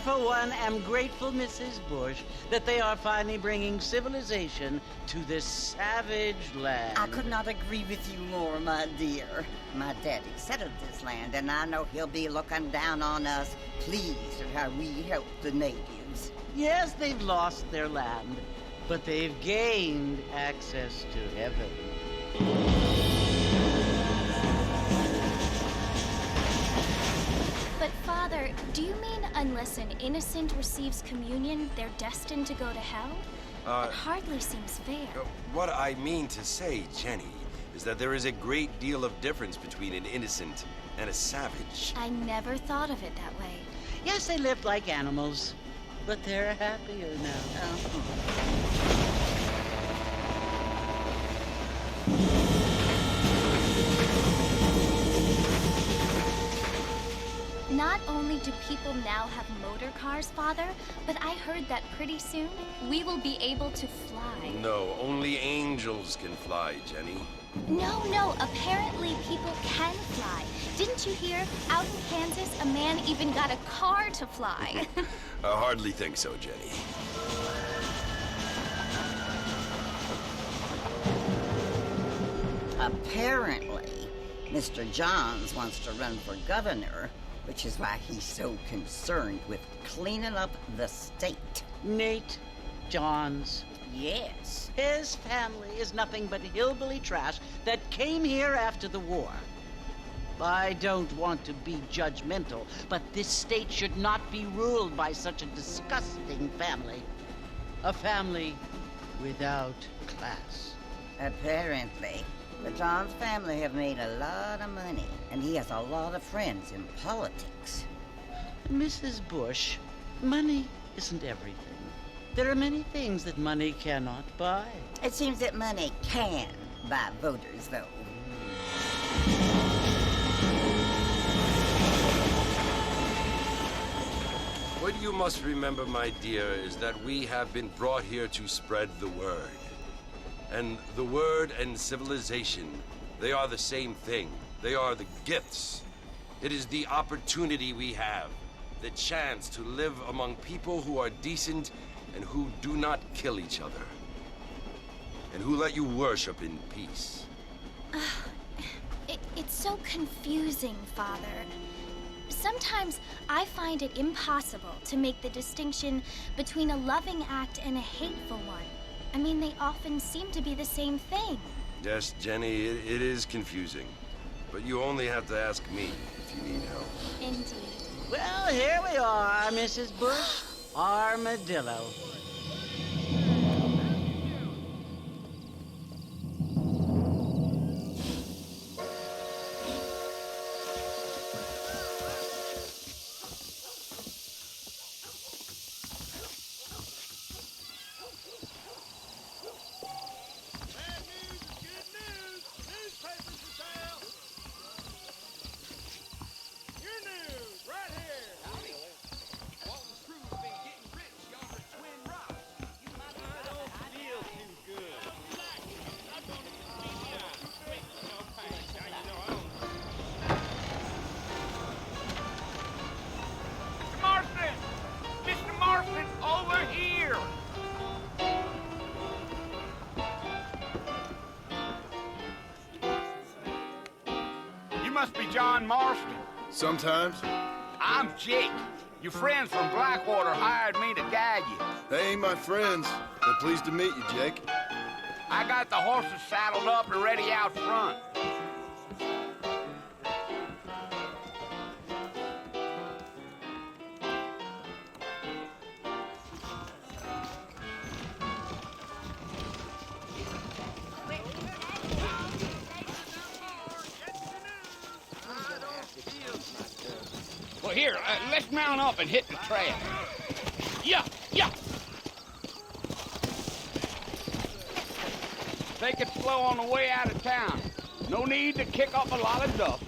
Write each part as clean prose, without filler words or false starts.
For one, am grateful, Mrs. Bush, that they are finally bringing civilization to this savage land. I could not agree with you more, my dear. My daddy settled this land, and I know he'll be looking down on us, pleased at how we help the natives. Yes, they've lost their land, but they've gained access to heaven. But, Father, do you mean unless an innocent receives communion, they're destined to go to hell? That hardly seems fair. What I mean to say, Jenny, is that there is a great deal of difference between an innocent and a savage. I never thought of it that way. Yes, they lived like animals, but they're happier now. Not only do people now have motor cars, Father, but I heard that pretty soon we will be able to fly. No, only angels can fly, Jenny. No, apparently people can fly. Didn't you hear? Out in Kansas, a man even got a car to fly. I hardly think so, Jenny. Apparently, Mr. Johns wants to run for governor, which is why he's so concerned with cleaning up the state. Nate Johns. Yes. His family is nothing but hillbilly trash that came here after the war. I don't want to be judgmental, but this state should not be ruled by such a disgusting family. A family without class. Apparently. The Johns family have made a lot of money, and he has a lot of friends in politics. Mrs. Bush, money isn't everything. There are many things that money cannot buy. It seems that money can buy voters, though. What you must remember, my dear, is that we have been brought here to spread the word. And the word and civilization, they are the same thing. They are the gifts. It is the opportunity we have, the chance to live among people who are decent and who do not kill each other, and who let you worship in peace. It's so confusing, Father. Sometimes I find it impossible to make the distinction between a loving act and a hateful one. I mean, they often seem to be the same thing. Yes, Jenny, it is confusing. but you only have to ask me if you need help. Indeed. Well, here we are, Mrs. Bush. Armadillo. Must be John Marston. Sometimes. I'm Jake. Your friends from Blackwater hired me to guide you. They ain't my friends. They're pleased to meet you, Jake. I got the horses saddled up and ready out front. Well, here, let's mount up and hit the trail. Yeah. Take it slow on the way out of town. No need to kick up a lot of dust.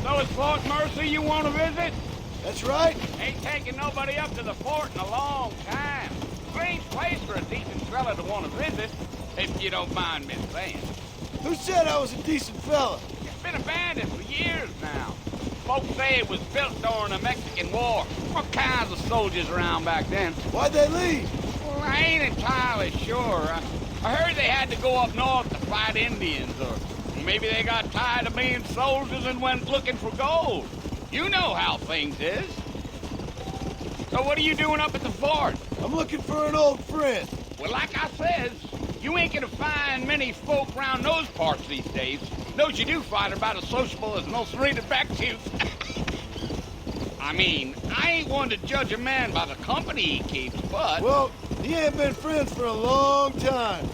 So it's Fort Mercy you want to visit? That's right. Ain't taking nobody up to the fort in a long time. Strange place for a decent fella to want to visit, if you don't mind me saying. Who said I was a decent fella? It's been abandoned for years now. Folks say it was built during the Mexican War. What kinds of soldiers around back then? Why'd they leave? Well, I ain't entirely sure. I heard they had to go up north to fight Indians, or maybe they got tired of being soldiers and went looking for gold. You know how things is. So what are you doing up at the fort? I'm looking for an old friend. Well, like I says, you ain't gonna find many folk around those parts these days. Those you do find are about as sociable as most read back to. I mean, I ain't one to judge a man by the company he keeps, but... Well, he ain't been friends for a long time.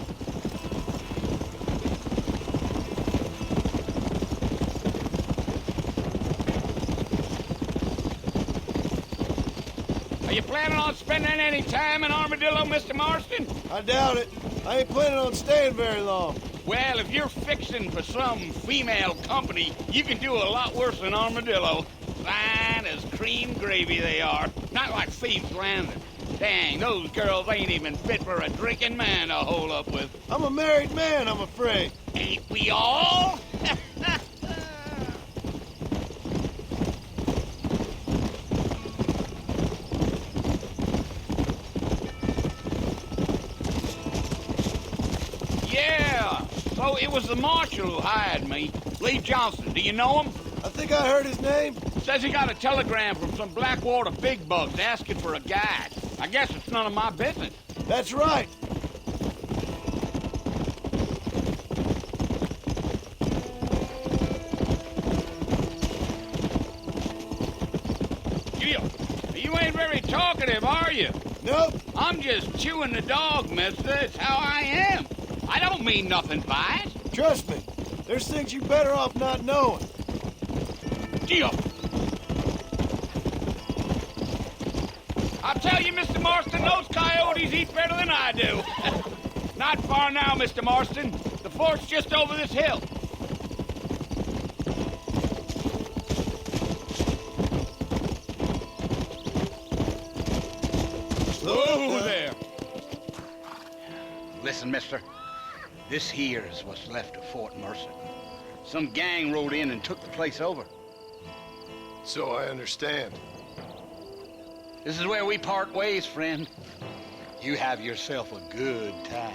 Are you planning on spending any time in Armadillo, Mr. Marston? I doubt it. I ain't planning on staying very long. Well, if you're fixing for some female company, you can do a lot worse than Armadillo. Fine as cream gravy they are. Not like Thieves' Landing. Dang, those girls ain't even fit for a drinking man to hole up with. I'm a married man, I'm afraid. Ain't we all? Yeah, so it was the marshal who hired me. Lee Johnson, do you know him? I think I heard his name. Says he got a telegram from some Blackwater big bugs asking for a guide. I guess it's none of my business. That's right. You ain't very talkative, are you? Nope. I'm just chewing the dog, mister. It's how I am. I don't mean nothing by it. Trust me. There's things you better off not knowing. Gio. I'll tell you, Mr. Marston, those coyotes eat better than I do. Not far now, Mr. Marston. The fort's just over this hill. Whoa there. Listen, mister. This here is what's left of Fort Mercer. Some gang rode in and took the place over. So I understand. This is where we part ways, friend. You have yourself a good time.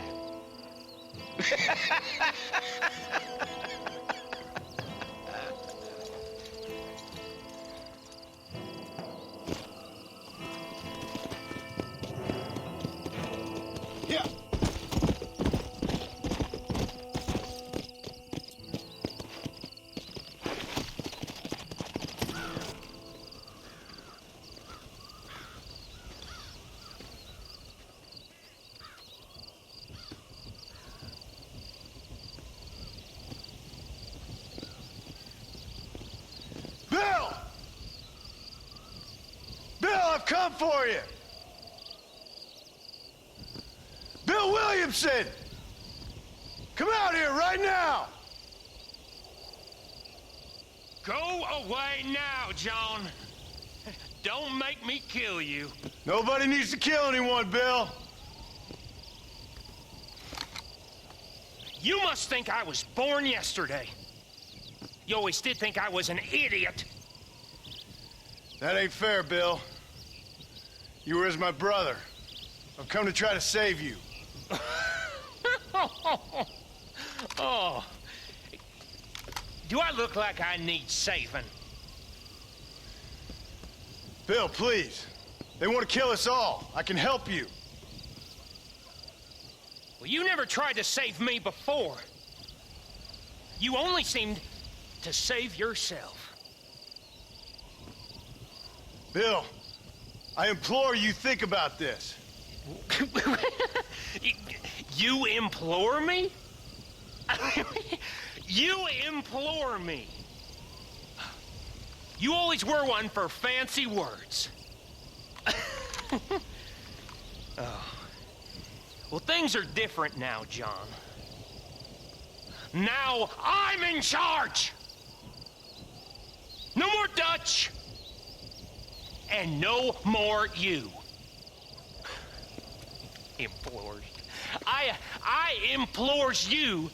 come for you! Bill Williamson! Come out here right now! Go away now, John. Don't make me kill you. Nobody needs to kill anyone, Bill. You must think I was born yesterday. You always did think I was an idiot. That ain't fair, Bill. You were as my brother. I've come to try to save you. Oh. Do I look like I need saving? Bill, please. They want to kill us all. I can help you. Well, you never tried to save me before. You only seemed to save yourself. Bill, I implore you think about this. You implore me? You implore me. You always were one for fancy words. Oh. Well, things are different now, John. Now I'm in charge! No more Dutch! And no more you. Implores. I implores you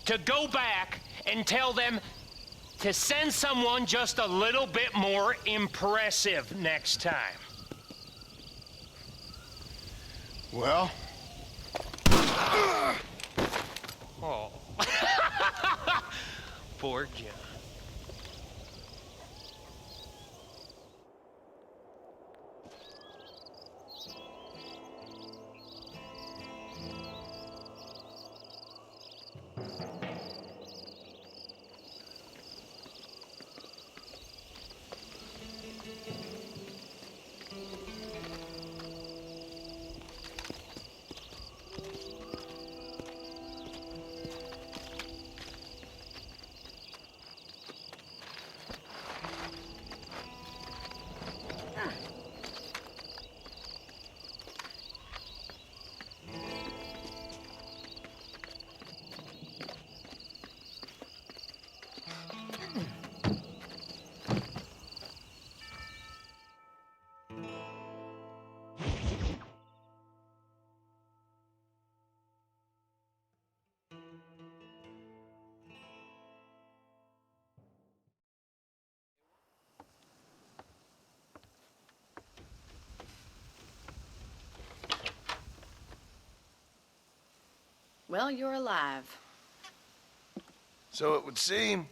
to go back and tell them to send someone just a little bit more impressive next time. Well? Oh. Poor John. Well, you're alive. So it would seem.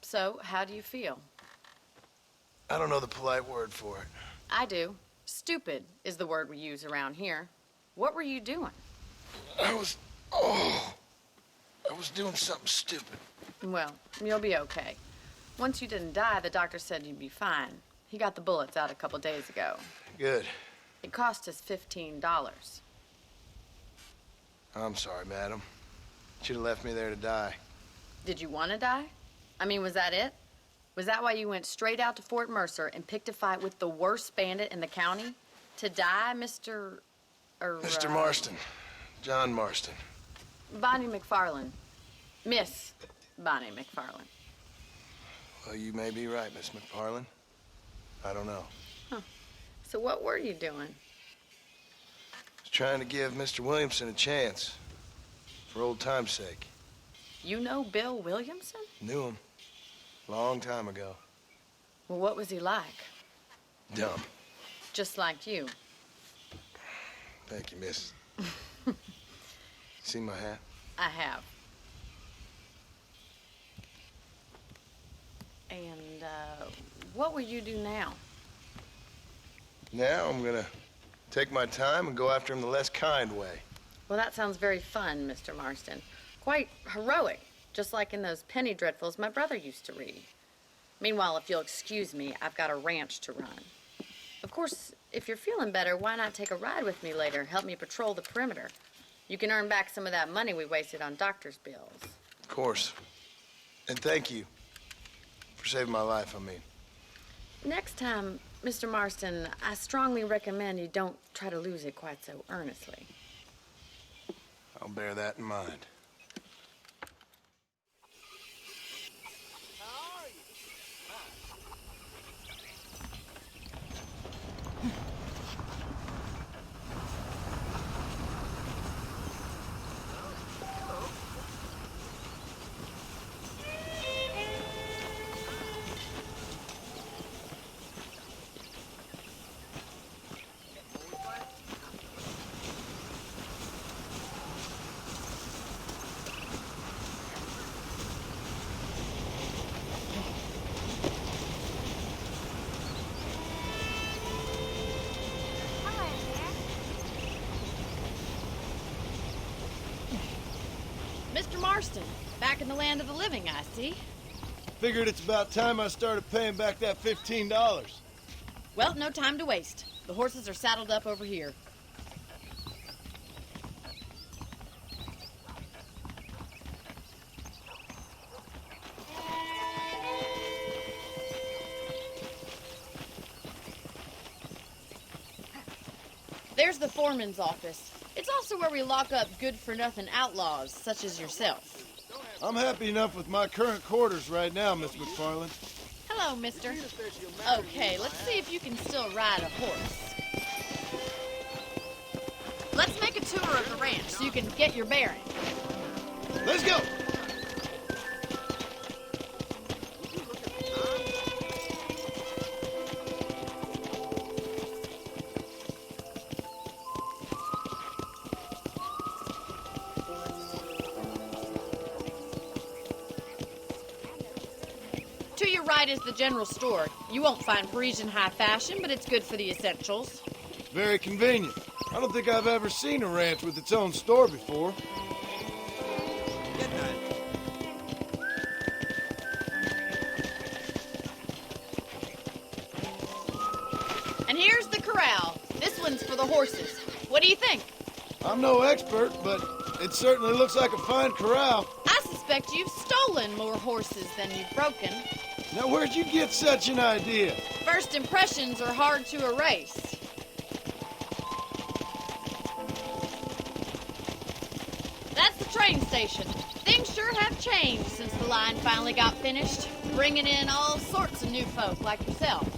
So, how do you feel? I don't know the polite word for it. I do. Stupid is the word we use around here. What were you doing? I was doing something stupid. Well, you'll be okay. Once you didn't die, the doctor said you'd be fine. He got the bullets out a couple days ago. Good. It cost us $15. I'm sorry, madam. Should have left me there to die. Did you want to die? I mean, was that it? Was that why you went straight out to Fort Mercer and picked a fight with the worst bandit in the county? To die, Mr. Mr. Marston. John Marston. Bonnie McFarland. Miss Bonnie McFarland. Well, you may be right, Miss McFarland. I don't know. Huh. So what were you doing? I was trying to give Mr. Williamson a chance. For old time's sake. You know Bill Williamson? Knew him. Long time ago. Well, what was he like? Dumb. Just like you. Thank you, miss. See my hat? I have. And, what will you do now? Now I'm gonna take my time and go after him the less kind way. Well, that sounds very fun, Mr. Marston. Quite heroic, just like in those penny dreadfuls my brother used to read. Meanwhile, if you'll excuse me, I've got a ranch to run. Of course, if you're feeling better, why not take a ride with me later? Help me patrol the perimeter. You can earn back some of that money we wasted on doctor's bills. Of course. And thank you for saving my life, I mean. Next time, Mr. Marston, I strongly recommend you don't try to lose it quite so earnestly. I'll bear that in mind. Mr. Marston, back in the land of the living, I see. Figured it's about time I started paying back that $15. Well, no time to waste. The horses are saddled up over here. There's the foreman's office. It's also where we lock up good-for-nothing outlaws, such as yourself. I'm happy enough with my current quarters right now, Miss McFarland. Hello, mister. Okay, let's see if you can still ride a horse. Let's make a tour of the ranch so you can get your bearings. Let's go! To your right is the general store. You won't find Parisian high fashion, but it's good for the essentials. Very convenient. I don't think I've ever seen a ranch with its own store before. And here's the corral. This one's for the horses. What do you think? I'm no expert, but it certainly looks like a fine corral. I suspect you've stolen more horses than you've broken. Now, where'd you get such an idea? First impressions are hard to erase. That's the train station. Things sure have changed since the line finally got finished, bringing in all sorts of new folk like yourself.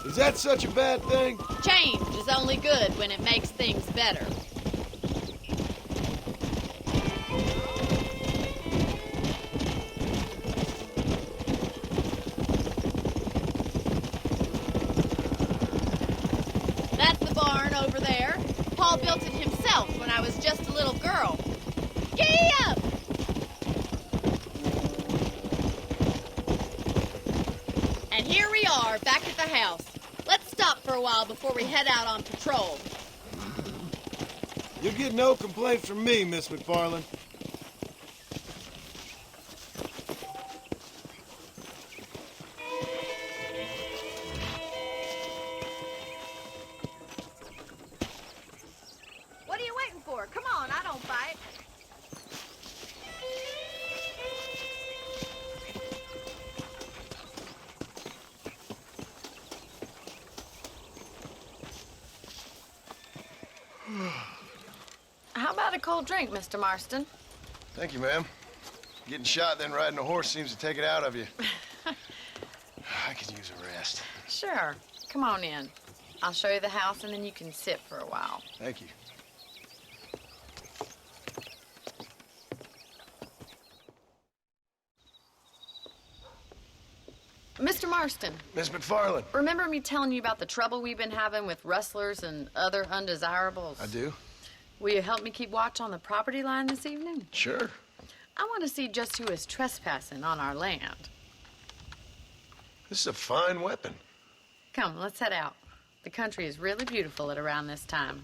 Is that such a bad thing? Change is only good when it makes things better. That's the barn over there. Paul built it himself when I was just a little girl. Giddy up! And here we are, back at the house. Let's stop for a while before we head out on patrol. You'll get no complaints from me, Miss McFarland. What are you waiting for? Come on, I don't bite. How about a cold drink, Mr. Marston? Thank you, ma'am. Getting shot, then riding a horse seems to take it out of you. I could use a rest. Sure. Come on in. I'll show you the house, and then you can sit for a while. Thank you. Mr. Marston, Miss McFarland. remember me telling you about the trouble we've been having with rustlers and other undesirables? I do? Will you help me keep watch on the property line this evening? Sure. I want to see just who is trespassing on our land. This is a fine weapon. Come, let's head out. The country is really beautiful at around this time.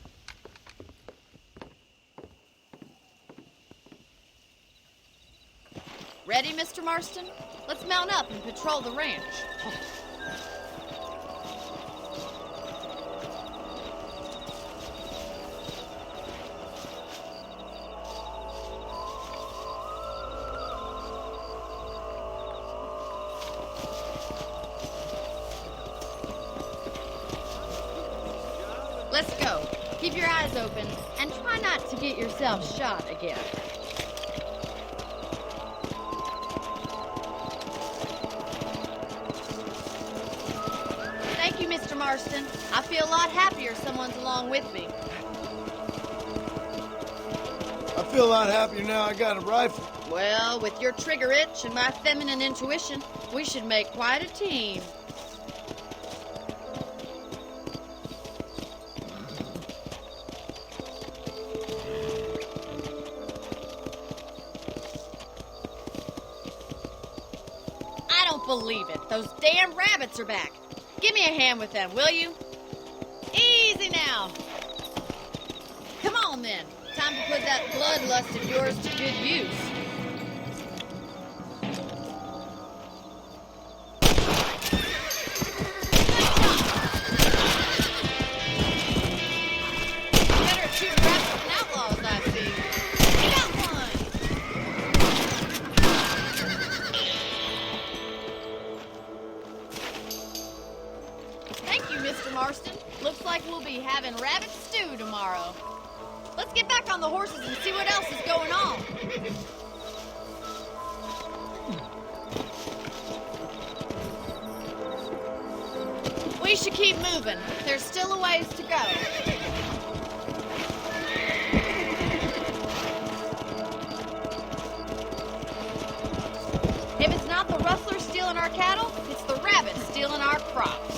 Ready, Mr. Marston? Let's mount up and patrol the ranch. Let's go. Keep your eyes open and try not to get yourself shot again. Thank you, Mr. Marston. I feel a lot happier someone's along with me. I feel a lot happier now I got a rifle. Well, with your trigger itch and my feminine intuition, we should make quite a team. I don't believe it. Those damn rabbits are back. Give me a hand with them, will you? Easy now. Come on, then. Time to put that bloodlust of yours to good use. Better at shooting rabbits than outlaws, I see. Got one! Thank you, Mr. Marston. Looks like we'll be having rabbit stew tomorrow. Let's get back on the horses and see what else is going on. We should keep moving. There's still a ways to go. If it's not the rustlers stealing our cattle, it's the rabbits stealing our crops.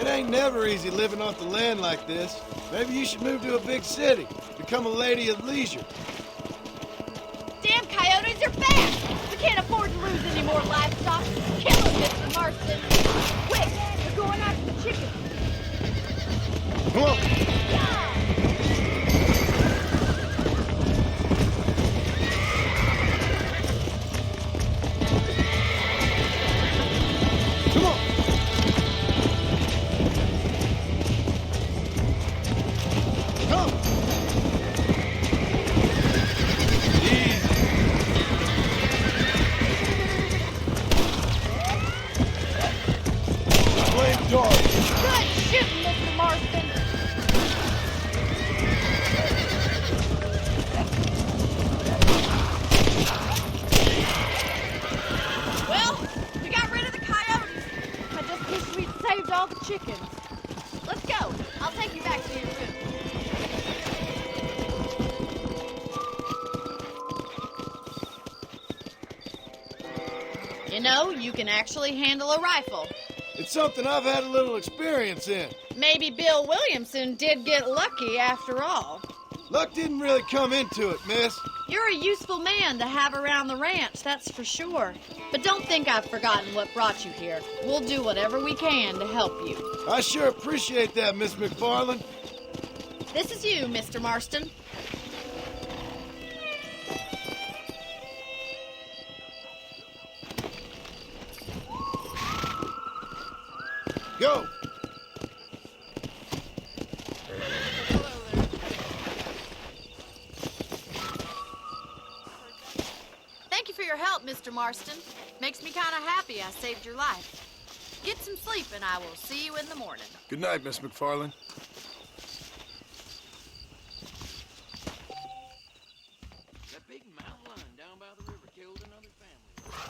It ain't never easy living off the land like this. Maybe you should move to a big city. Become a lady of leisure. Damn coyotes are back! We can't afford to lose any more livestock. Kill them, Mr. Marston. Quick, they're going after the chickens. Come on. Come on. Come. Blame dog. Good shooting, Mr. Marston. Well, we got rid of the coyotes. I just wish we'd saved all the chickens. Let's go. I'll take you back to your room. You know, you can actually handle a rifle. It's something I've had a little experience in. Maybe Bill Williamson did get lucky after all. Luck didn't really come into it, miss. You're a useful man to have around the ranch, that's for sure. But don't think I've forgotten what brought you here. We'll do whatever we can to help you. I sure appreciate that, Miss McFarland. This is you, Mr. Marston. Go. Thank you for your help, Mr. Marston. Makes me kind of happy I saved your life. Get some sleep and I will see you in the morning. Good night, Miss McFarland. That big mountain lion down by the river killed another family.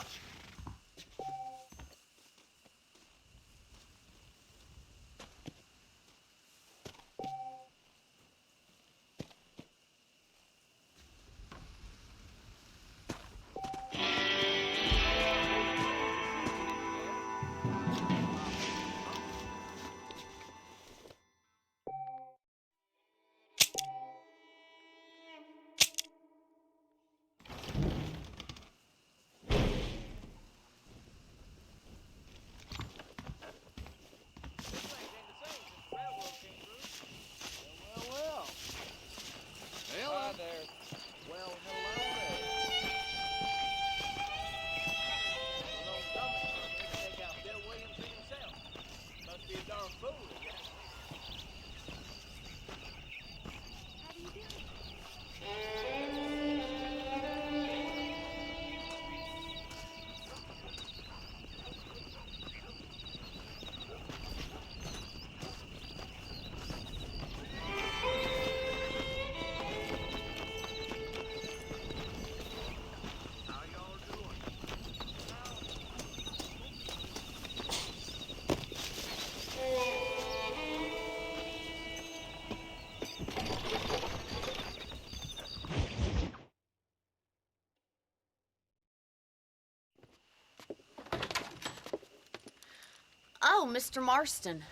Oh, Mr. Marston.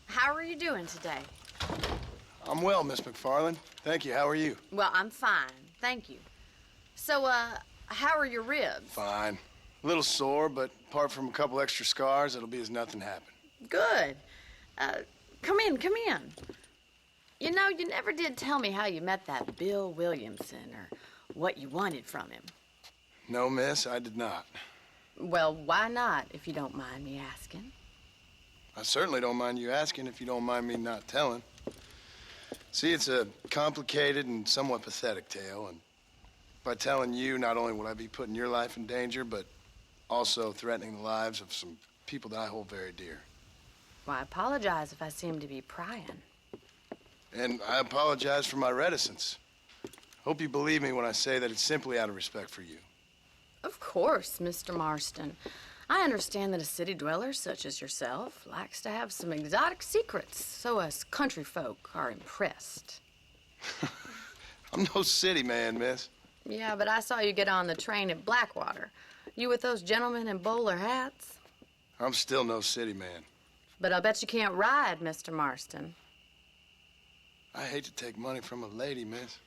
How are you doing today? I'm well, Miss McFarland. Thank you. How are you? Well, I'm fine. Thank you. So, how are your ribs? Fine. A little sore, but apart from a couple extra scars, it'll be as nothing happened. Good. Come in, come in. You know, you never did tell me how you met that Bill Williamson or what you wanted from him. No, miss, I did not. Well, why not, if you don't mind me asking? I certainly don't mind you asking if you don't mind me not telling. See, it's a complicated and somewhat pathetic tale, and by telling you, not only will I be putting your life in danger, but also threatening the lives of some people that I hold very dear. Well, I apologize if I seem to be prying. And I apologize for my reticence. Hope you believe me when I say that it's simply out of respect for you. Of course, Mr. Marston. I understand that a city dweller such as yourself likes to have some exotic secrets, so us country folk are impressed. I'm no city man, miss. Yeah, but I saw you get on the train at Blackwater. You with those gentlemen in bowler hats? I'm still no city man. But I bet you can't ride, Mr. Marston. I hate to take money from a lady, miss.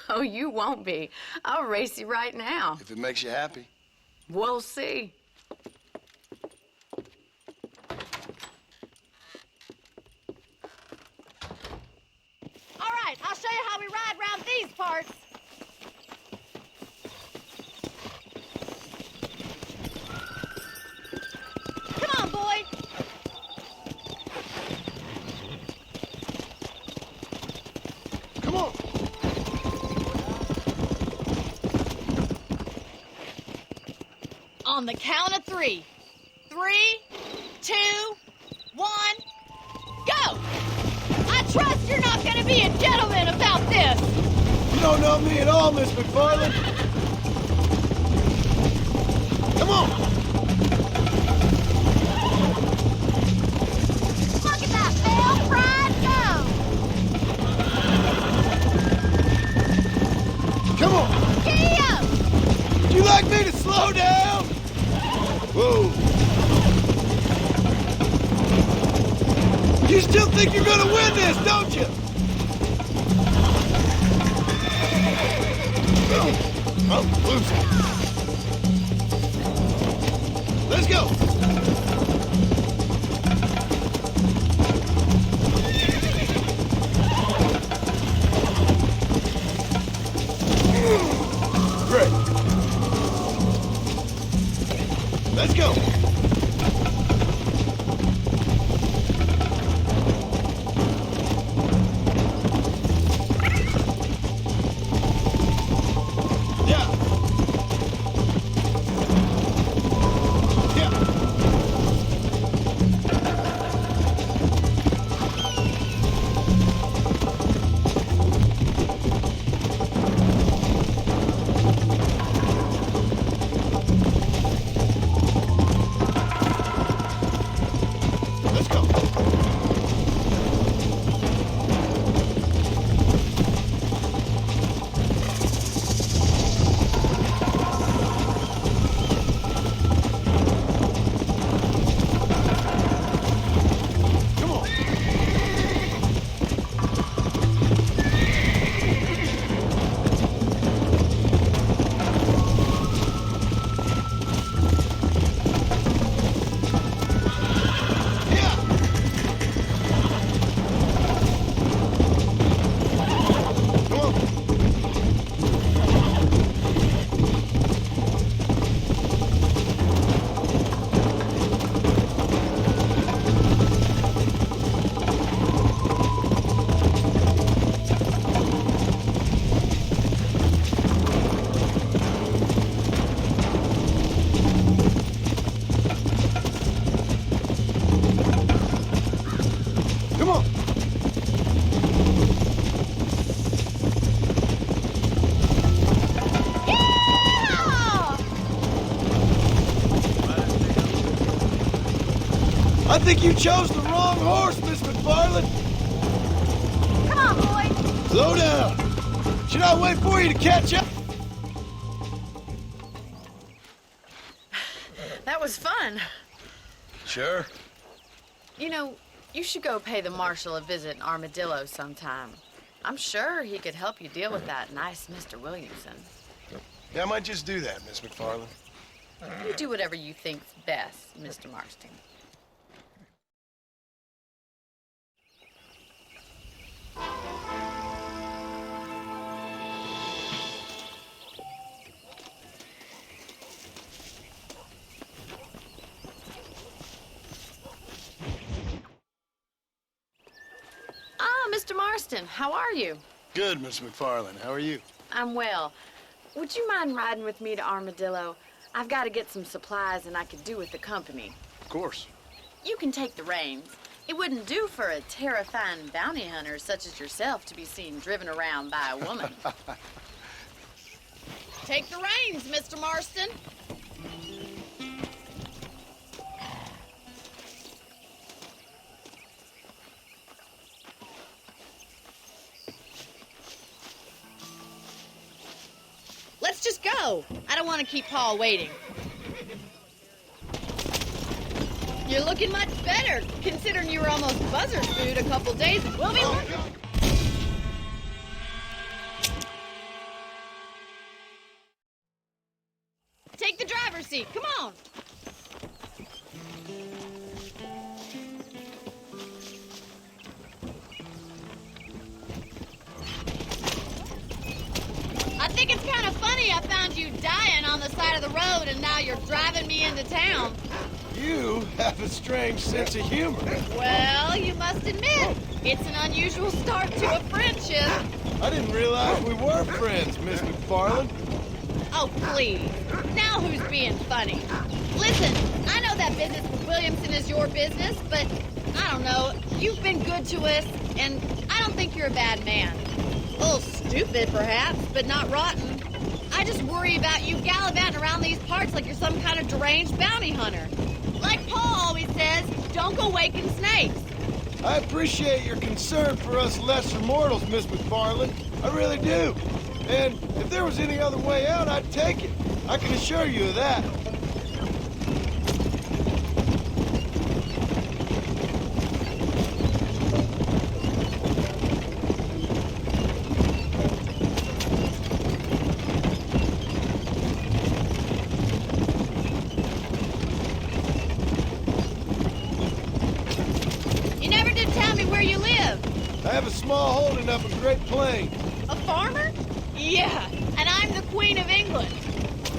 Oh, you won't be. I'll race you right now. If it makes you happy. We'll see. All right, I'll show you how we ride around these parts. Come on, boy. Come on. On the count of 3. 3, 2, 1, go! I trust you're not gonna be a gentleman about this! You don't know me at all, Miss McFarland. Come on. Look at that, Bill! Pride, go! Come on. Giddy up! Would you like me to slow down? Whoa. You still think you're gonna win this, don't you? Oh, losing. Let's go. Great. Let's go. Yeah. Yeah. Let's go. Come on. Yeah. Come on. Come on. Yeah! I think you chose the wrong horse, Miss McFarland. Come on, boy! Slow down. Should I wait for you to catch up? That was fun. Sure. You know, you should go pay the marshal a visit in Armadillo sometime. I'm sure he could help you deal with that nice Mr. Williamson. Yeah, I might just do that, Miss McFarland. You do whatever you think's best, Mr. Marston. Ah, Mr. Marston, how are you? Good, Miss McFarland. How are you? I'm well. Would you mind riding with me to Armadillo? I've got to get some supplies and I could do with the company. Of course. You can take the reins. It wouldn't do for a terrifying bounty hunter such as yourself to be seen driven around by a woman. Take the reins, Mr. Marston. Let's just go. I don't want to keep Paul waiting. You're looking much better, considering you were almost buzzard food a couple days ago. We'll be Take the driver's seat. Come on. I think it's kind of funny I found you dying on the side of the road and now you're driving me into town. You have a strange sense of humor. Well, you must admit, it's an unusual start to a friendship. I didn't realize we were friends, Miss McFarland. Oh, please. Now who's being funny? Listen, I know that business with Williamson is your business, but I don't know. You've been good to us, and I don't think you're a bad man. A little stupid, perhaps, but not rotten. I just worry about you gallivanting around these parts like you're some kind of deranged bounty hunter. Like Paul always says, don't go waking snakes. I appreciate your concern for us lesser mortals, Miss McFarland. I really do. And if there was any other way out, I'd take it. I can assure you of that. You never did tell me where you live. I have a small holding up in Great Plains. A farmer? Yeah, and I'm the Queen of England.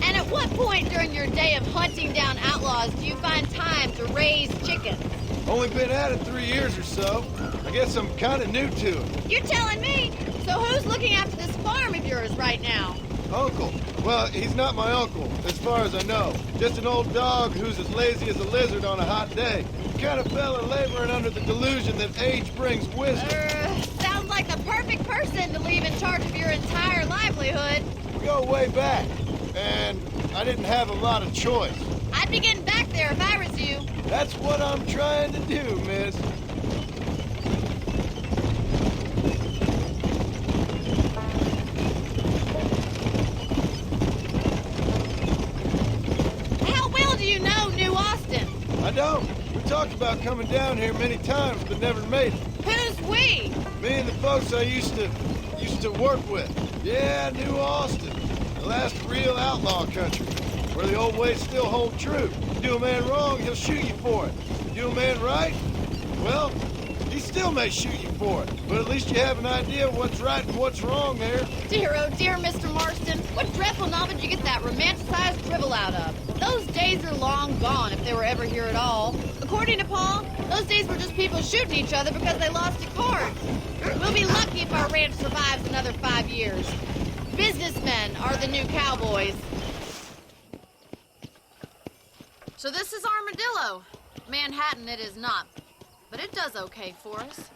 And at what point during your day of hunting down outlaws do you find time to raise chickens? Only been at it 3 years or so. I guess I'm kind of new to it. You're telling me? So who's looking after this farm of yours right now? Uncle. Well, he's not my uncle, as far as I know. Just an old dog who's as lazy as a lizard on a hot day. The kind of fella laboring under the delusion that age brings wisdom. Sounds like the perfect person to leave in charge of your entire livelihood. We go way back, and I didn't have a lot of choice. I'd be getting back there if I was you. That's what I'm trying to do, miss. How well do you know New Austin? I don't. We talked about coming down here many times, but never made it. Who's we? Me and the folks I used to work with. Yeah, New Austin. The last real outlaw country, where the old ways still hold true. You do a man wrong, he'll shoot you for it. You do a man right, well, he still may shoot you for it. But at least you have an idea of what's right and what's wrong there. Dear, oh dear, Mr. Marston. What dreadful novel did you get that romanticized drivel out of? Those days are long gone, if they were ever here at all. According to Paul, those days were just people shooting each other because they lost at cards. We'll be lucky if our ranch survives another 5 years. Businessmen are the new cowboys. So this is Armadillo. Manhattan it is not, but it does okay for us.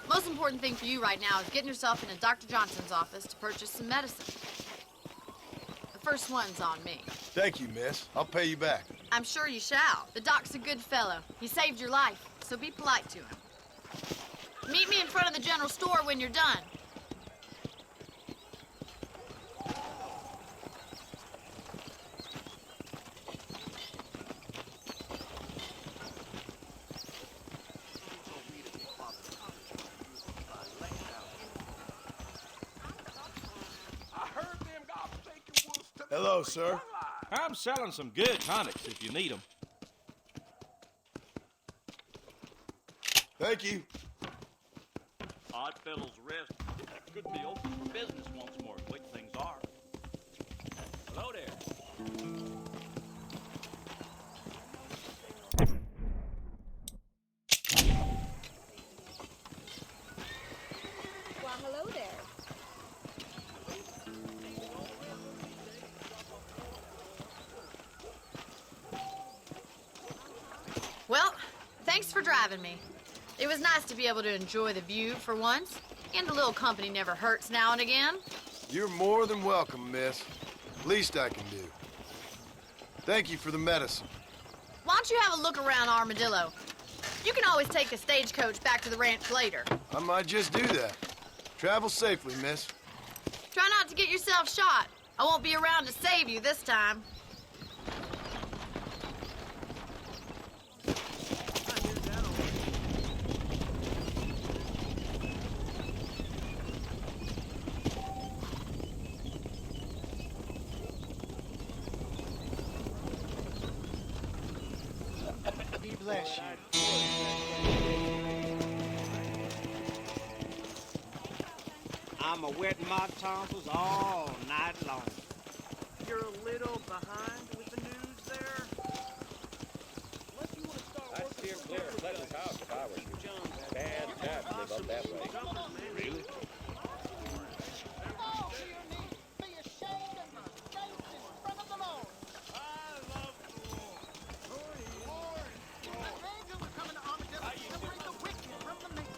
Most important thing for you right now is getting yourself into Dr. Johnson's office to purchase some medicine. The first one's on me. Thank you, miss. I'll pay you back. I'm sure you shall. The doc's a good fellow. He saved your life, so be polite to him. Meet me in front of the general store when you're done. Hello, sir. I'm selling some good tonics if you need them. Thank you. Odd Fellow's Rest could be open for business once more, the way things are. Hello there. Well, hello there. Well, thanks for driving me. It was nice to be able to enjoy the view for once, and a little company never hurts now and again. You're more than welcome, miss. Least I can do. Thank you for the medicine. Why don't you have a look around Armadillo? You can always take a stagecoach back to the ranch later. I might just do that. Travel safely, miss. Try not to get yourself shot. I won't be around to save you this time. Bless you. I'm a-wetting my tonsils all night long. You're a little behind with the news there. Unless you want to start I'd steer clear of Clinton's house if I were you. Bad chap to live up that way. Really?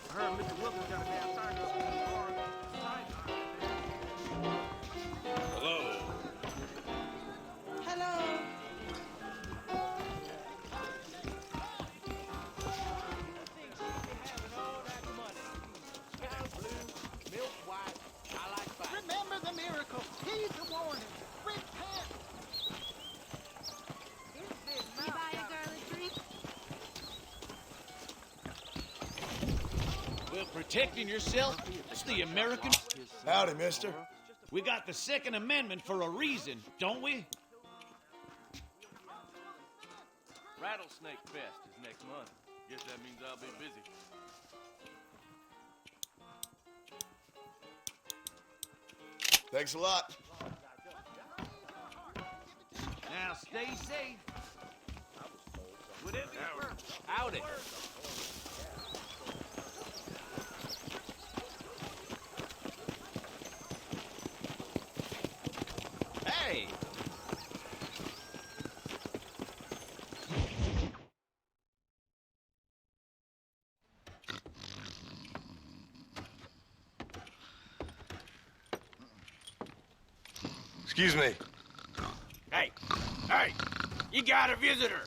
I heard Mr. Wilson got a damn sign up in the car. Hello. Hello. Remember the miracle. Heed the warning. Repent. You buy a girl a drink? Well, protecting yourself, that's the American... Howdy, mister. We got the Second Amendment for a reason, don't we? Rattlesnake Fest is next month. Guess that means I'll be busy. Thanks a lot. Now, stay safe. Whatever. Howdy. Hey! Excuse me. Hey, hey, you got a visitor.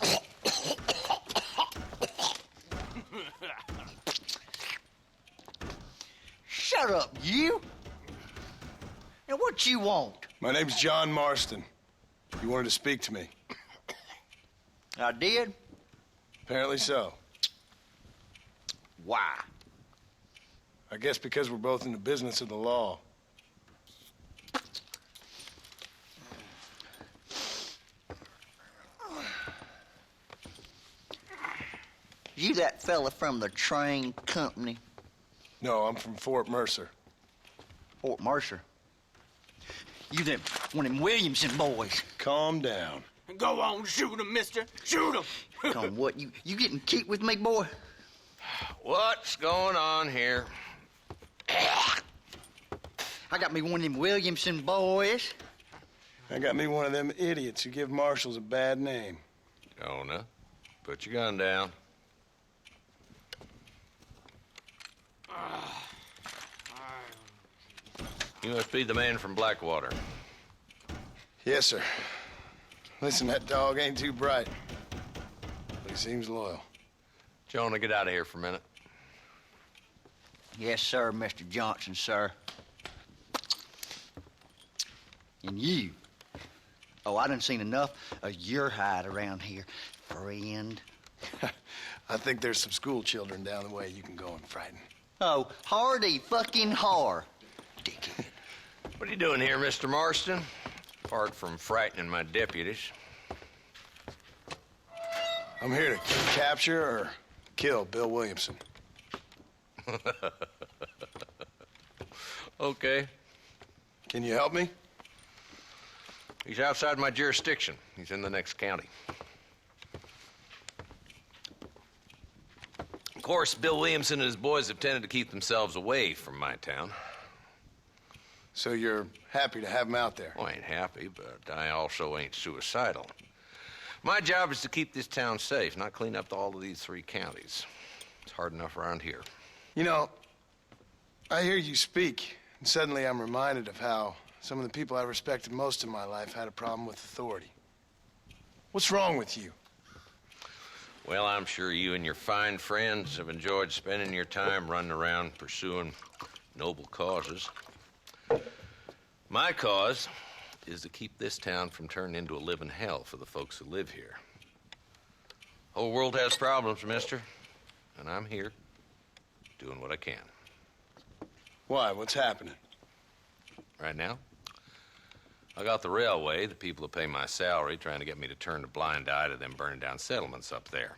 Shut up, you! And what you want? My name's John Marston. You wanted to speak to me. I did? Apparently so. Why? I guess because we're both in the business of the law. You that fella from the train company? No, I'm from Fort Mercer. Fort Mercer? You them one of them Williamson boys. Calm down. Go on, shoot him, mister. Shoot him. Come what, you getting cute with me, boy? What's going on here? I got me one of them Williamson boys. I got me one of them idiots who give marshals a bad name. Jonah, put your gun down. You must be the man from Blackwater. Yes, sir. Listen, that dog ain't too bright, but he seems loyal. Jonah, get out of here for a minute. Yes, sir, Mr. Johnson, sir. And you. Oh, I done seen enough of your hide around here, friend. I think there's some school children down the way you can go and frighten. Oh, hardy fucking har. Dickhead. What are you doing here, Mr. Marston? Apart from frightening my deputies. I'm here to capture or kill Bill Williamson. Okay. Can you help me? He's outside my jurisdiction. He's in the next county. Of course, Bill Williamson and his boys have tended to keep themselves away from my town. So you're happy to have him out there? Well, I ain't happy, but I also ain't suicidal. My job is to keep this town safe, not clean up all of these 3 counties. It's hard enough around here. You know, I hear you speak, and suddenly I'm reminded of how some of the people I respected most in my life had a problem with authority. What's wrong with you? Well, I'm sure you and your fine friends have enjoyed spending your time running around pursuing noble causes. My cause is to keep this town from turning into a living hell for the folks who live here. Whole world has problems, mister, and I'm here doing what I can. Why? What's happening? Right now, I got the railway, the people who pay my salary, trying to get me to turn a blind eye to them burning down settlements up there.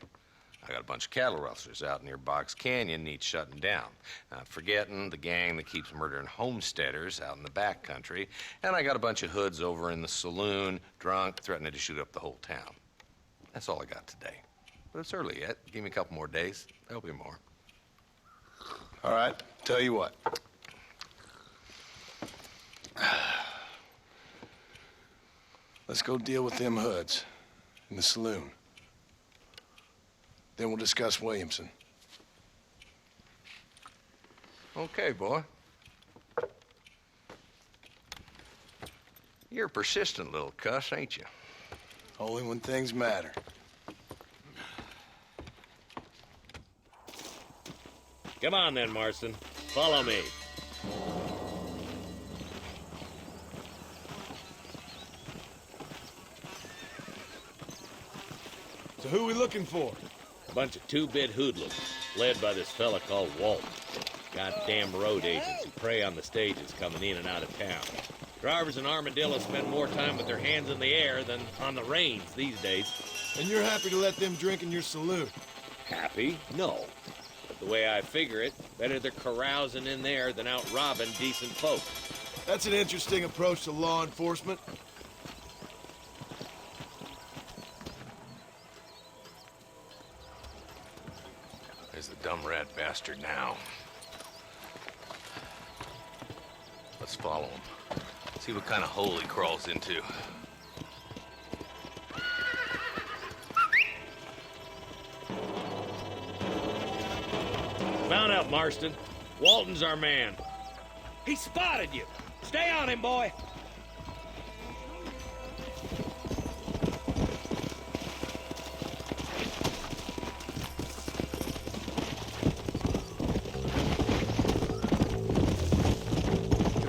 I got a bunch of cattle rustlers out near Box Canyon needs shutting down. Not forgetting the gang that keeps murdering homesteaders out in the back country. And I got a bunch of hoods over in the saloon, drunk, threatening to shoot up the whole town. That's all I got today. But it's early yet. Give me a couple more days. There'll be more. All right, tell you what. Let's go deal with them hoods in the saloon. Then we'll discuss Williamson. Okay, boy. You're a persistent little cuss, ain't you? Only when things matter. Come on then, Marston. Follow me. So who are we looking for? A bunch of two-bit hoodlums, led by this fella called Walton. Goddamn road agents who prey on the stages coming in and out of town. Drivers in Armadillo spend more time with their hands in the air than on the reins these days. And you're happy to let them drink in your saloon? Happy? No. But the way I figure it, better they're carousing in there than out robbing decent folk. That's an interesting approach to law enforcement. There's the dumb rat bastard now. Let's follow him. See what kind of hole he crawls into. Mount up, Marston. Walton's our man. He spotted you. Stay on him, boy.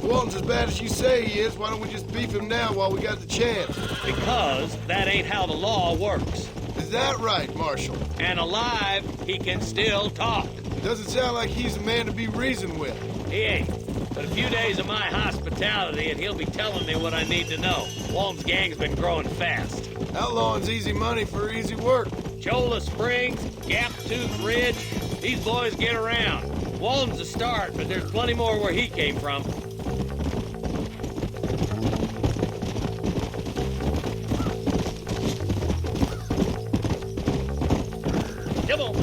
Walton's as bad as you say he is. Why don't we just beef him now while we got the chance? Because that ain't how the law works. Is that right, Marshal? And alive, he can still talk. Doesn't sound like he's a man to be reasoned with. He ain't. But a few days of my hospitality and he'll be telling me what I need to know. Walton's gang's been growing fast. Outlawing's easy money for easy work. Cholla Springs, Gap Tooth Ridge, these boys get around. Walton's a start, but there's plenty more where he came from. Come on.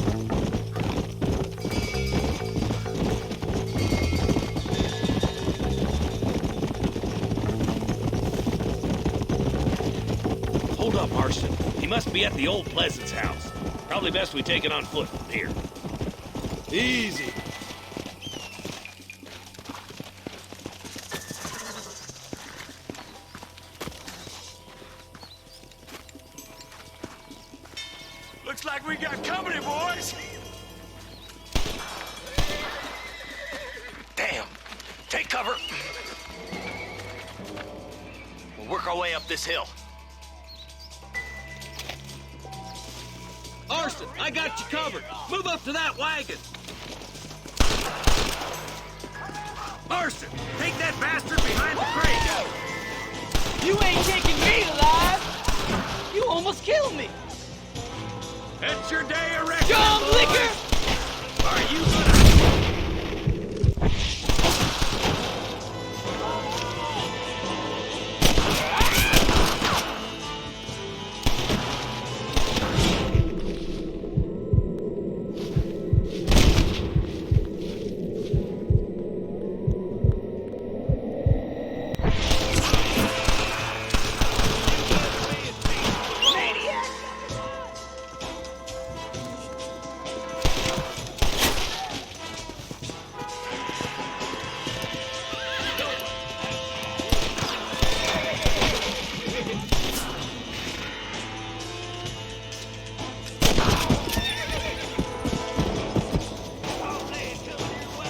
Hold up, Marston. He must be at the old Pleasance house. Probably best we take it on foot from here. Easy. Looks like we got company, boys. Damn. Take cover. We'll work our way up this hill. Marston, I got you covered. Move up to that wagon. Marston, take that bastard behind the crate. You ain't taking me alive. You almost killed me. It's your day of reckoning, John boys. Liquor! Are you gonna...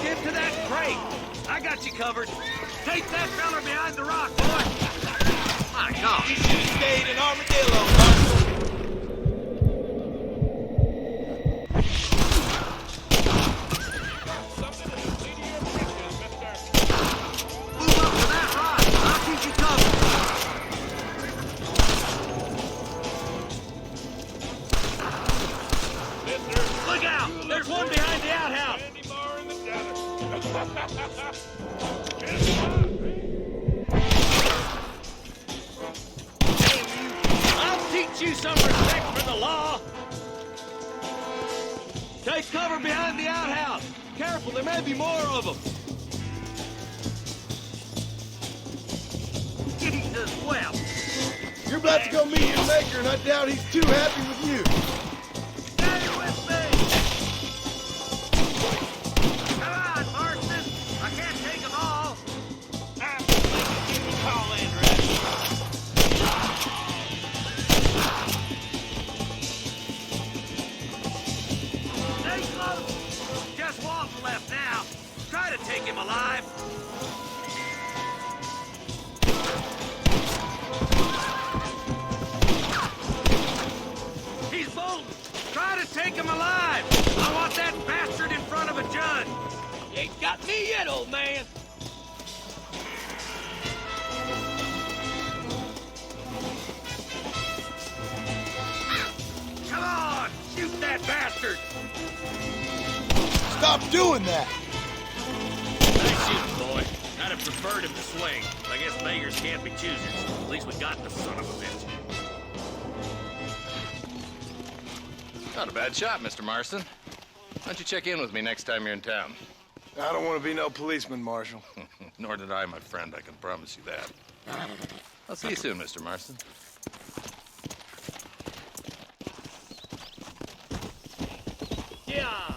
Get to that crate. I got you covered. Take that fella behind the rock, boy. My God. You should have stayed in Armadillo, Move up to that rock. I'll keep you covered. Look out! There's one behind the outhouse! I'll teach you some respect for the law! Take cover behind the outhouse! Careful, there may be more of them! Jesus, well! You're about to go meet your maker, and I doubt he's too happy with you. Stay with me! Come on, Marston! I can't take them all! Call in, Red. Stay close! Just Walton left now. Try to take him alive. He's bolting! Try to take him alive! I want that bastard in front of a judge! You ain't got me yet, old man! Come on! Shoot that bastard! Stop doing that! Nice shooting, boy. I'd have preferred him to swing. But I guess beggars can't be choosers. At least we got the son of a bitch. Not a bad shot, Mr. Marston. Why don't you check in with me next time you're in town? I don't want to be no policeman, Marshal. Nor did I, my friend. I can promise you that. I'll see you soon, Mr. Marston. Yeah!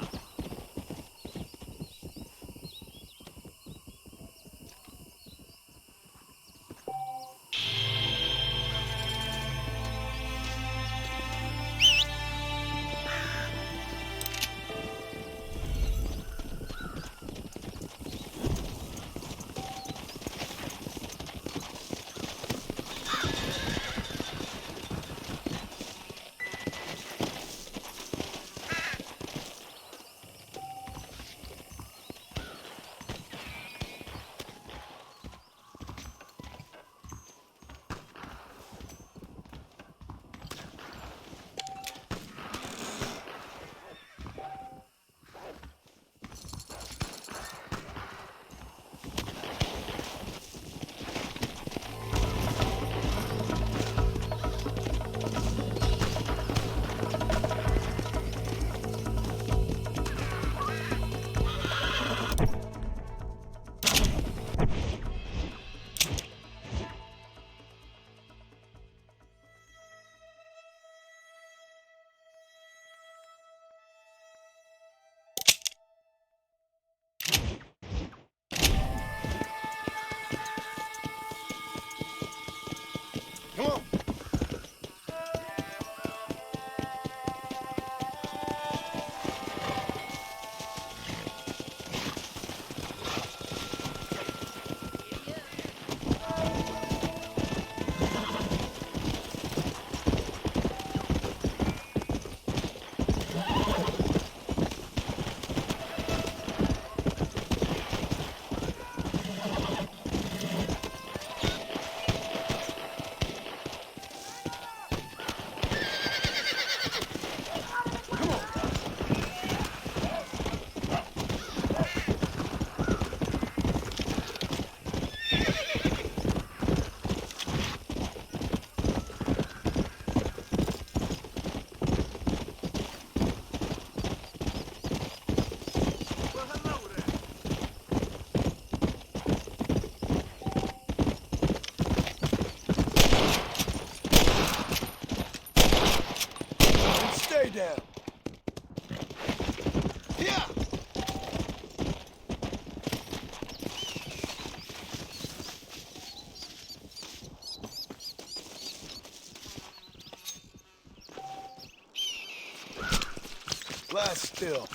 lie still.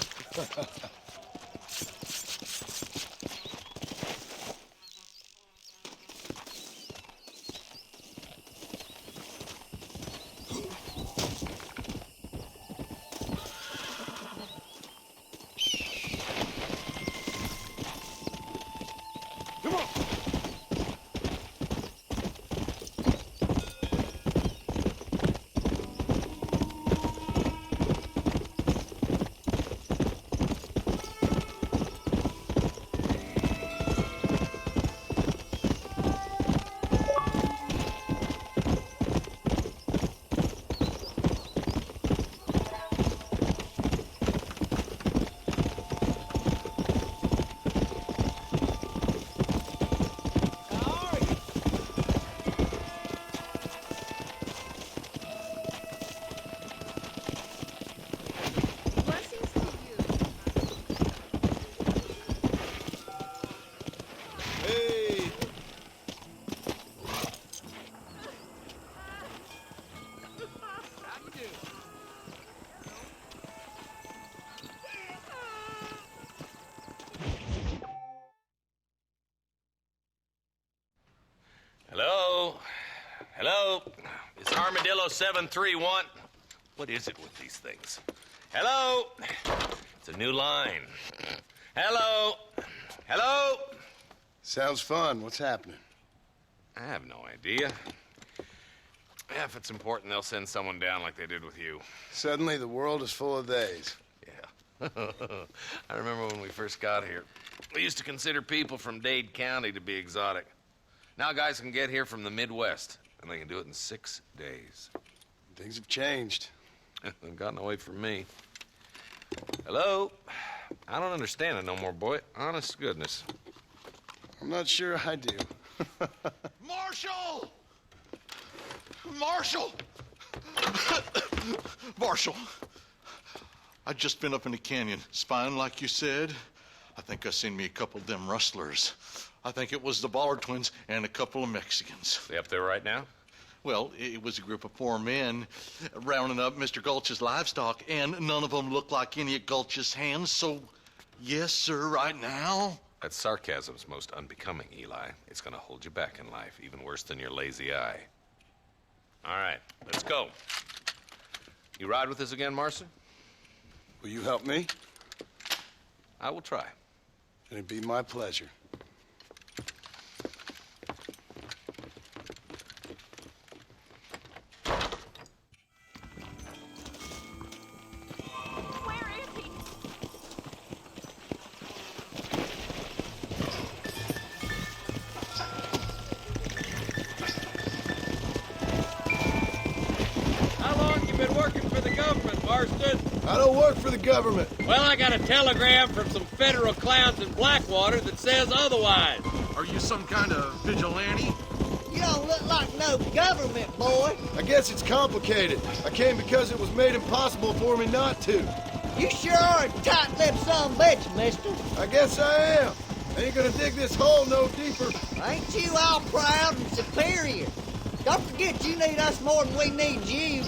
Hello? Hello? It's Armadillo 731. What is it with these things? Hello? It's a new line. Hello? Hello? Sounds fun. What's happening? I have no idea. Yeah, if it's important, they'll send someone down like they did with you. Suddenly, the world is full of theys. Yeah. I remember when we first got here. We used to consider people from Dade County to be exotic. Now guys can get here from the Midwest, and they can do it in 6 days. Things have changed. They've gotten away from me. Hello? I don't understand it no more, boy. Honest to goodness. I'm not sure I do. Marshal! Marshal! Marshal! I just been up in the canyon, spying like you said. I think I seen me a couple of them rustlers. I think it was the Ballard twins and a couple of Mexicans. They up there right now? Well, it was a group of 4 men rounding up Mr. Gulch's livestock, and none of them looked like any of Gulch's hands, so yes, sir, right now. That sarcasm's most unbecoming, Eli. It's gonna hold you back in life, even worse than your lazy eye. All right, let's go. You ride with us again, Marston? Will you help me? I will try. It'd be my pleasure. I don't work for the government. Well, I got a telegram from some federal clowns in Blackwater that says otherwise. Are you some kind of vigilante? You don't look like no government, boy. I guess it's complicated. I came because it was made impossible for me not to. You sure are a tight-lipped son bitch, mister. I guess I am. Ain't gonna dig this hole no deeper. Ain't you all proud and superior? Don't forget you need us more than we need you.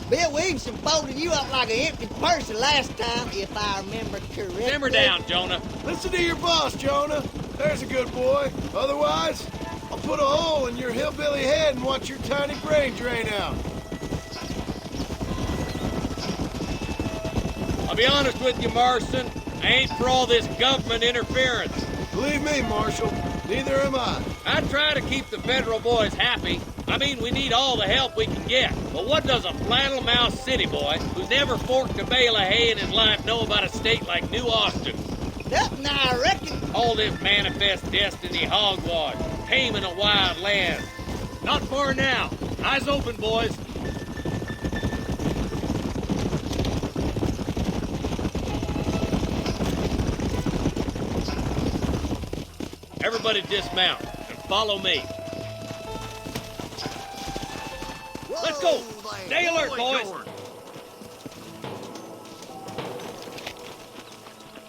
Bill Williamson folded you up like an empty purse the last time, if I remember correctly. Simmer down, Jonah. Listen to your boss, Jonah. There's a good boy. Otherwise, I'll put a hole in your hillbilly head and watch your tiny brain drain out. I'll be honest with you, Marston. I ain't for all this government interference. Believe me, Marshal, neither am I. I try to keep the federal boys happy. I mean, we need all the help we can get. But what does a flannel-mouthed city boy who's never forked a bale of hay in his life know about a state like New Austin? Nothing, I reckon. All this manifest destiny hogwash, payment of wild land. Not far now. Eyes open, boys. Everybody dismount and follow me. Let's go! Stay alert, boys!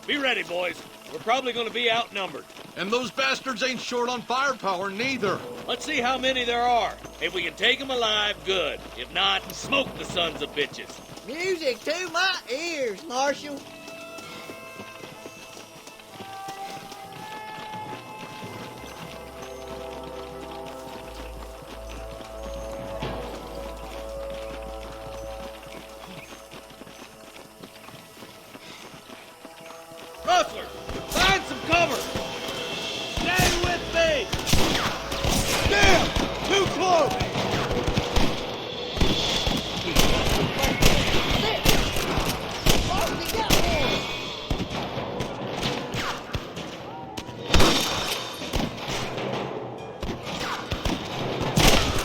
Be ready, boys. We're probably going to be outnumbered. And those bastards ain't short on firepower, neither. Let's see how many there are. If we can take them alive, good. If not, smoke the sons of bitches. Music to my ears, Marshal. Rustler, find some cover! Stay with me! Damn! Too close!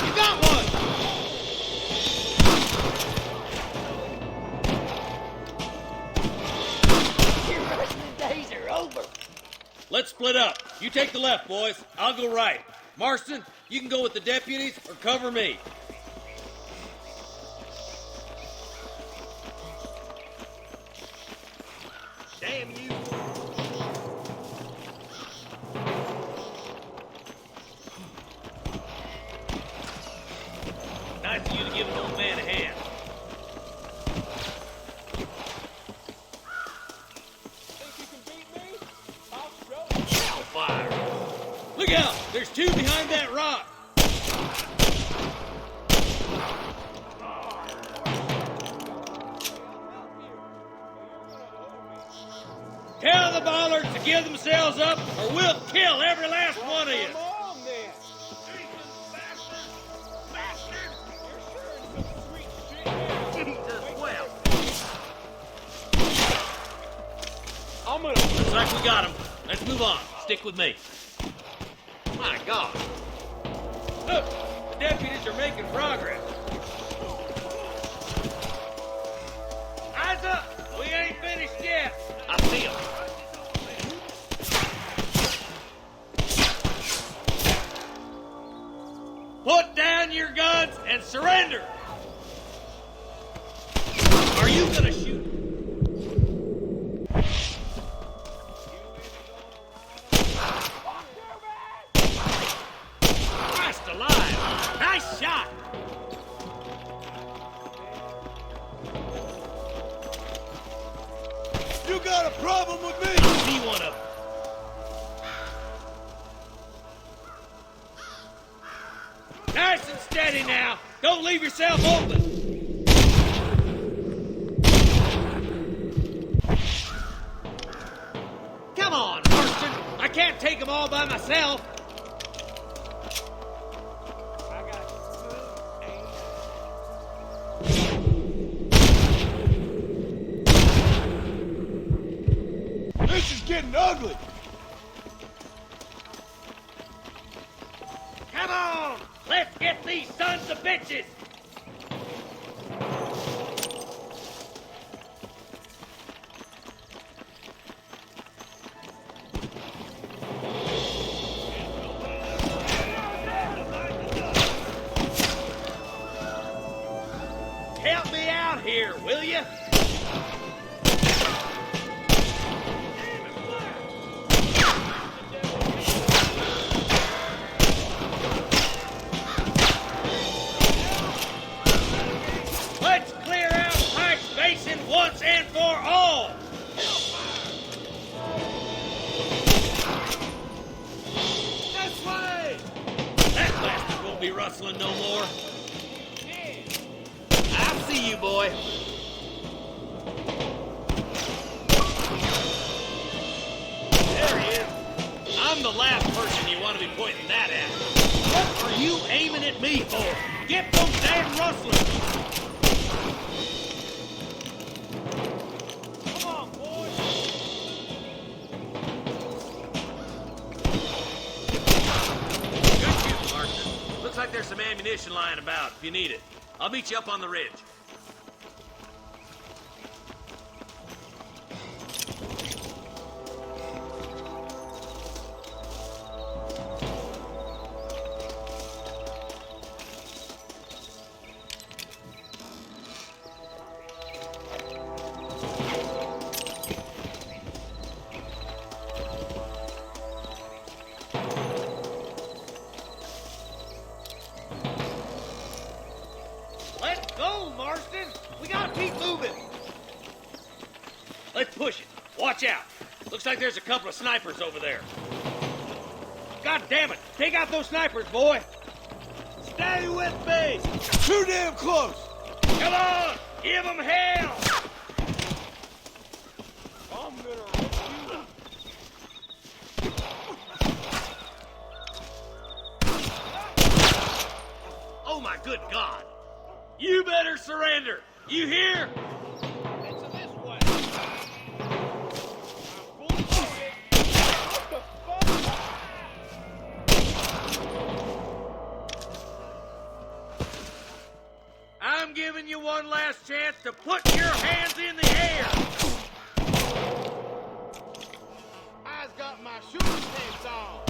You got one! Your wrestling days are over. Let's split up. You take the left, boys. I'll go right. Marston, you can go with the deputies or cover me. Damn you! Nice of you to give an old man a hand. Fire. Look out! There's two behind that rock. Tell the bollards to give themselves up, or we'll kill every last one of you. Looks like we got him. Let's move on. Stick with me. My God. Look, the deputies are making progress. Eyes up! We ain't finished yet. I see him. Put down your guns and surrender. Are you gonna shoot? Christ alive! Nice shot! You got a problem with me? I'll be one of them. Nice and steady now. Don't leave yourself open. Come on, Marston. I can't take them all by myself. This is getting ugly! Come on! Let's get these sons of bitches! Help me out here, will you? Let's clear out Pike's Basin once and for all! This way! That bastard won't be rustling no more. I see you, boy. There he is. I'm the last person you want to be pointing that at. What are you aiming at me for? Get those damn rustlers! Come on, boys! Good shooting, Marston. Looks like there's some ammunition lying about if you need it. I'll meet you up on the ridge. Let's go, Marston. We gotta keep moving. Let's push it. Watch out. Looks like there's a couple of snipers over there. God damn it. Take out those snipers, boy. Stay with me. Too damn close. Come on. Give them hell. I'm gonna rip you up. Oh, my good God. You better surrender. You hear? I'm giving you one last chance to put your hands in the air. I've got my shooting pants on.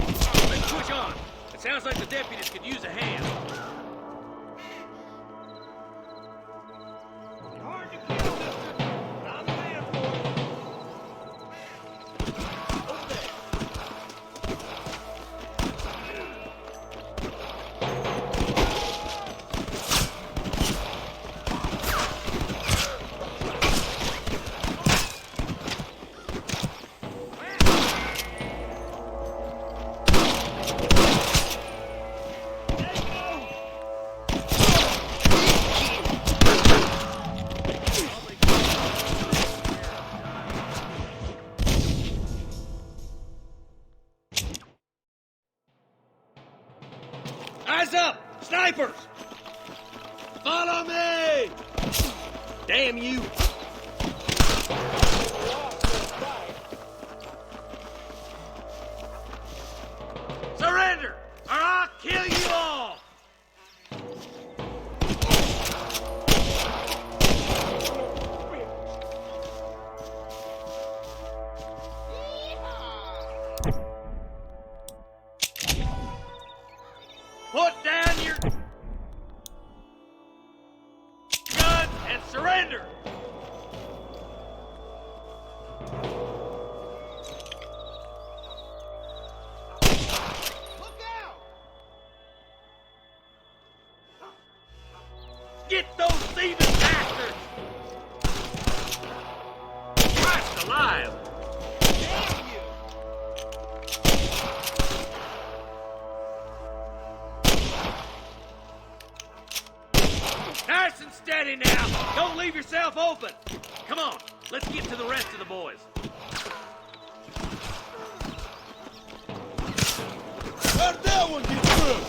Let's push on. It sounds like the deputies could use a hand. Hard to kill, sister, but I'm a man for it. Over there. Eyes up! Snipers! Follow me! Damn you! Surrender, or I'll kill you all! Put down your guns and surrender! Look out! Get those thieving bastards! Christ alive! Damn you! Nice and steady now. Don't leave yourself open. Come on, let's get to the rest of the boys. How did that one get through?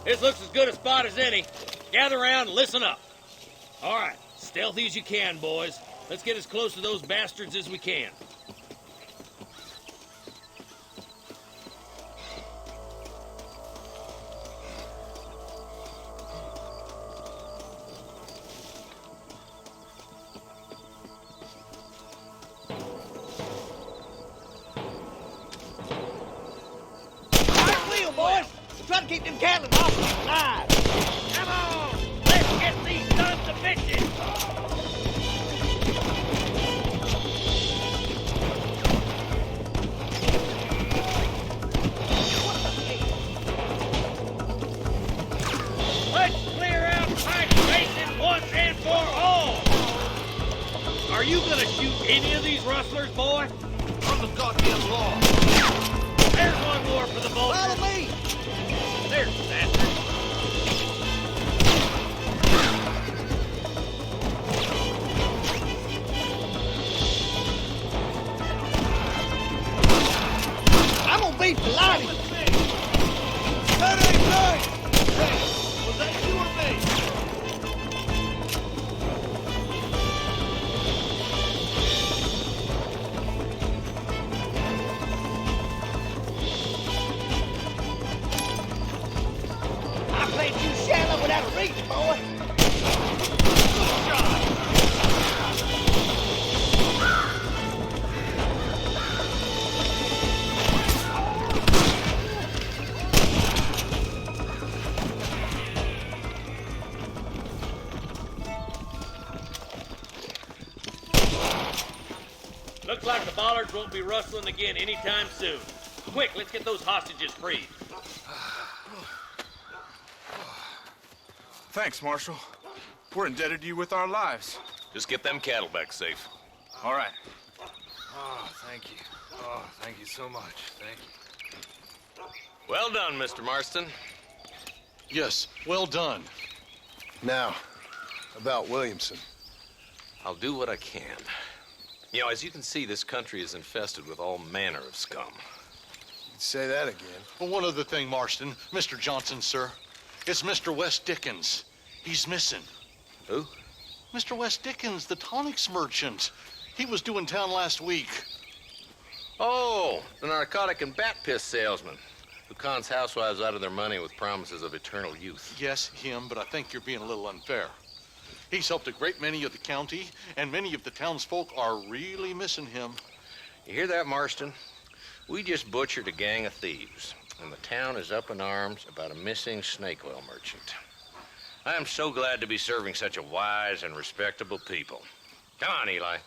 This looks as good a spot as any. Gather around and listen up. All right, stealthy as you can, boys. Let's get as close to those bastards as we can. Boys, try to keep them cattle off alive. Come on! Let's get these sons of bitches! Let's clear out Pike Basin once and for all! Are you gonna shoot any of these rustlers, boy? From the goddamn law. There's one more for the vultures. Follow me. There's the bastard. beat the lighting. That ain't right! Hey, was that you or me? I played you shallow without a reach, boy. Looks like the bollards won't be rustling again anytime soon. Quick, let's get those hostages freed. Thanks, Marshal. We're indebted to you with our lives. Just get them cattle back safe. All right. Oh, thank you. Oh, thank you so much. Thank you. Well done, Mr. Marston. Yes, well done. Now, about Williamson. I'll do what I can. You know, as you can see, this country is infested with all manner of scum. Say that again. Well, one other thing, Marston. Mr. Johnson, sir. It's Mr. Wes Dickens. He's missing. Who? Mr. Wes Dickens, the tonics merchant. He was due in town last week. Oh, the narcotic and bat piss salesman who cons housewives out of their money with promises of eternal youth. Yes, him, but I think you're being a little unfair. He's helped a great many of the county, and many of the townsfolk are really missing him. You hear that, Marston? We just butchered a gang of thieves, and the town is up in arms about a missing snake oil merchant. I am so glad to be serving such a wise and respectable people. Come on, Eli.